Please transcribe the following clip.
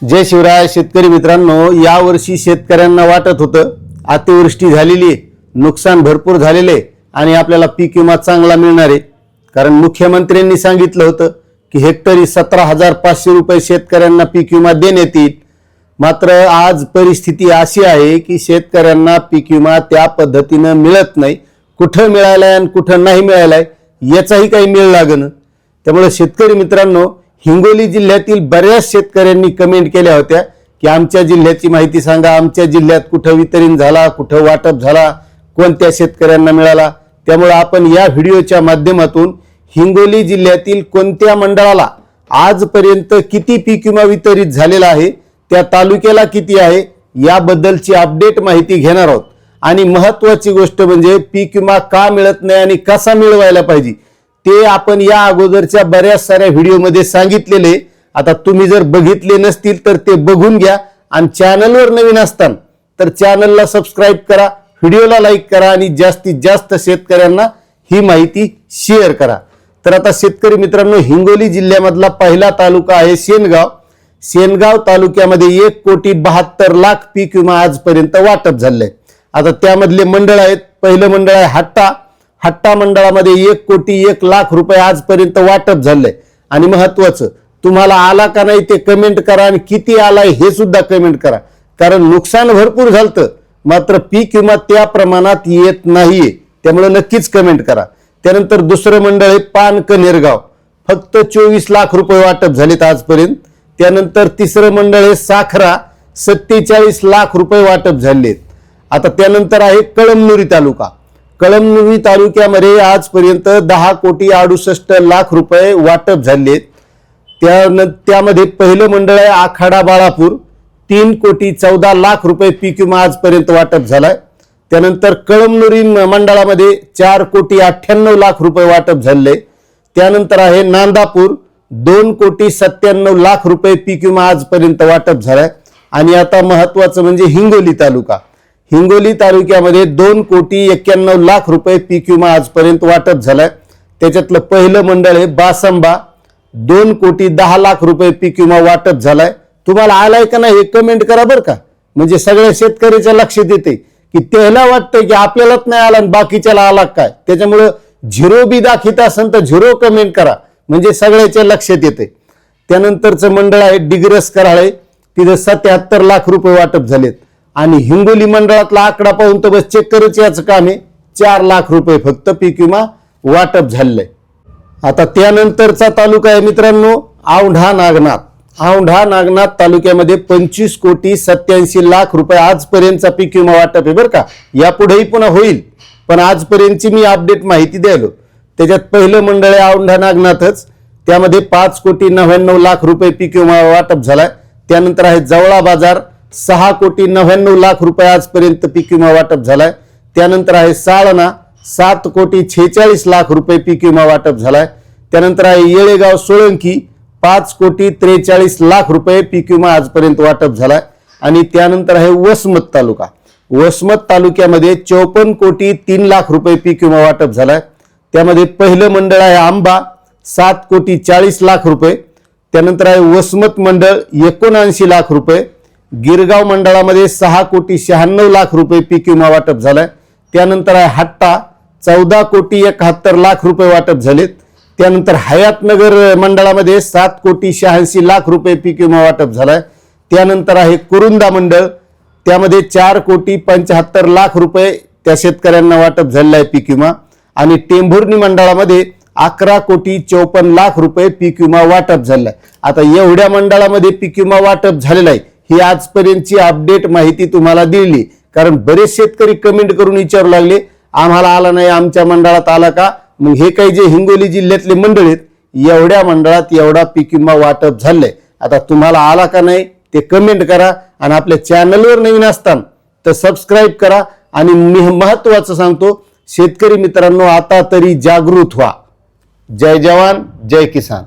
जय शिवराय शेतकरी मित्रांनो, यावर्षी शेतकऱ्यांना वाटत होतं अतिवृष्टी झालेली आहे, नुकसान भरपूर झालेले आणि आपल्याला पीक विमा चांगला मिळणार आहे। कारण मुख्यमंत्र्यांनी सांगितलं होतं की हेक्टरी 17,500 रुपये शेतकऱ्यांना पीक विमा देण्यात येईल। मात्र आज परिस्थिती अशी आहे की शेतकऱ्यांना पीक विमा त्या पद्धतीने मिळत नाही। कुठं मिळालाय आणि कुठं नाही मिळालाय याचाही काही मेळ लागेना। त्यामुळे शेतकरी मित्रांनो, हिंगोली जिल्ह्यातील बऱ्याच शेतकऱ्यांनी कमेंट केल्या होत्या की आमच्या जिल्ह्याची माहिती सांगा, आमच्या जिल्ह्यात कुठं वितरण झाला, कुठं वाटप झाला, कोणत्या शेतकऱ्यांना मिळाला। त्यामुळे आपण या व्हिडिओच्या माध्यमातून हिंगोली जिल्ह्यातील कोणत्या मंडळाला आजपर्यंत किती पीक विमा वितरित झालेला आहे, त्या तालुक्याला किती आहे याबद्दलची अपडेट माहिती घेणार आहोत। आणि महत्त्वाची गोष्ट म्हणजे पीक विमा का मिळत नाही आणि कसा मिळवायला पाहिजे ते आपण या अगोदरच्या बऱ्याच साऱ्या व्हिडिओमध्ये सांगितलेले। आता तुम्ही जर बघितले नसतील तर ते बघून घ्या आणि चॅनलवर नवीन असताना तर चॅनलला सबस्क्राइब करा, व्हिडिओला लाईक करा आणि जास्तीत जास्त शेतकऱ्यांना ही माहिती शेअर करा। तर आता शेतकरी मित्रांनो, हिंगोली जिल्ह्यामधला पहिला तालुका आहे शेनगाव। शेनगाव तालुक्यामध्ये 1,72,00,000 पीक विमा आजपर्यंत वाटप झाले। आता त्यामधले मंडळ आहेत, पहिलं मंडळ आहे हट्टा मंडळामध्ये 1,01,00,000 रुपये आजपर्यंत वाटप झाले। आणि महत्वाचं, तुम्हाला आला का नाही ते कमेंट करा आणि किती आलाय हे सुद्धा कमेंट करा, कारण नुकसान भरपूर झालं मात्र पीक विमा त्या प्रमाणात येत नाहीये, त्यामुळे नक्कीच कमेंट करा। त्यानंतर दुसरं मंडळ आहे पानकनेरगाव, फक्त 24 लाख रुपये वाटप झालेत आजपर्यंत। त्यानंतर तिसरं मंडळ आहे साखरा, 47 लाख रुपये वाटप झालेत। आता त्यानंतर आहे कळमनुरी तालुका। कळमनुरी तालुक्यामध्ये आजपर्यंत 10,68,00,000 रुपये वाटप झालेत। त्यामध्ये पहिलं मंडळ आहे आखाडा बाळापूर, 3,14,00,000 रुपये पीक विमा आजपर्यंत वाटप झालाय। त्यानंतर कळमनुरी मंडळामध्ये 4,98,00,000 रुपये वाटप झाले। त्यानंतर आहे नांदापूर, 2,97,00,000 रुपये पीक विमा आजपर्यंत वाटप झालाय। आणि आता महत्वाचं म्हणजे हिंगोली तालुका। हिंगोली तालुक्यामध्ये 2,91,00,000 रुपये पीक विमा आजपर्यंत वाटप झालाय। त्याच्यातलं पहिलं मंडळ आहे बासंबा, 2,10,00,000 रुपये पीक विमा वाटप झालाय। तुम्हाला आलाय का नाही हे कमेंट करा बरं का, म्हणजे सगळ्या शेतकऱ्याच्या लक्षात येते की त्याला वाटतं की आपल्यालाच नाही आला आणि बाकीच्याला आला काय। त्याच्यामुळे झिरो बी दाखित असेल तर झिरो कमेंट करा, म्हणजे सगळ्याच्या लक्षात येते। त्यानंतरचं मंडळ आहे डिग्रस कराळे, तिथे 77 लाख रुपये वाटप झालेत। आणि हिंगोली मंडळातला आकडा पाहून तर बस चेक करायचं याचं काम आहे, 4 लाख रुपये फक्त पीक विमा वाटप झाले। आता त्यानंतरचा तालुका आहे मित्रांनो औंढा नागनाथ। औंढा नागनाथ तालुक्यामध्ये 25,87,00,000 रुपये आजपर्यंतचा पीक विमा वाटप आहे बरं का। यापुढेही पुन्हा होईल, पण आजपर्यंतची मी अपडेट माहिती द्यायलो। त्याच्यात पहिलं मंडळ आहे औंढा नागनाथच, त्यामध्ये 5,99,00,000 रुपये पीक विमा वाटप झालाय। त्यानंतर आहे जवळा बाजार, 6,99,00,000 रुपये आजपर्यंत पीक विमा वाटप झालाय। त्यानंतर आहे साळणा, 7,46,00,000 रुपये पीक विमा वाटप झालाय। त्यानंतर आहे येळेगाव सोळंकी, 5,43,00,000 रुपये पीक विमा आजपर्यंत वाटप झालाय। आणि त्यानंतर आहे वसमत तालुका। वसमत तालुक्यामध्ये 54,03,00,000 रुपये पीक विमा वाटप झालाय। त्यामध्ये पहिलं मंडळ आहे आंबा, 7,40,00,000 रुपये। त्यानंतर आहे वसमत मंडळ 79 लाख रुपये। गिरगाव मंडळामध्ये 6,96,00,000 रुपये पीक विमा वाटप झालाय। त्यानंतर आहे हट्टा, 14,71,00,000 रुपये वाटप झालेत। त्यानंतर हयातनगर मंडळामध्ये 7,86,00,000 रुपये पीक विमा वाटप झालाय। त्यानंतर आहे कुरुंदा मंडळ, त्यामध्ये 4,75,00,000 रुपये त्या शेतकऱ्यांना वाटप झालेला आहे पीक विमा। आणि टेंभुर्णी मंडळामध्ये 11,54,00,000 रुपये पीक विमा वाटप झालेला आहे। आता एवढ्या मंडळामध्ये पीक विमा वाटप झालेला आहे ही आजपर्यंतची अपडेट माहिती तुम्हाला दिली, कारण बरेच शेतकरी कमेंट करून विचारू लागले आम्हाला आला नाही, आमच्या मंडळात आला का। मग हे काही जे हिंगोली जिल्ह्यातले मंडळ आहेत, एवढ्या मंडळात एवढा पीक विमा वाटप झालंय। आता तुम्हाला आला का नाही ते कमेंट करा आणि आपल्या चॅनलवर नवीन असताना तर सबस्क्राइब करा। आणि महत्वाचं सांगतो शेतकरी मित्रांनो, आता तरी जागृत व्हा। जय जवान जय किसान।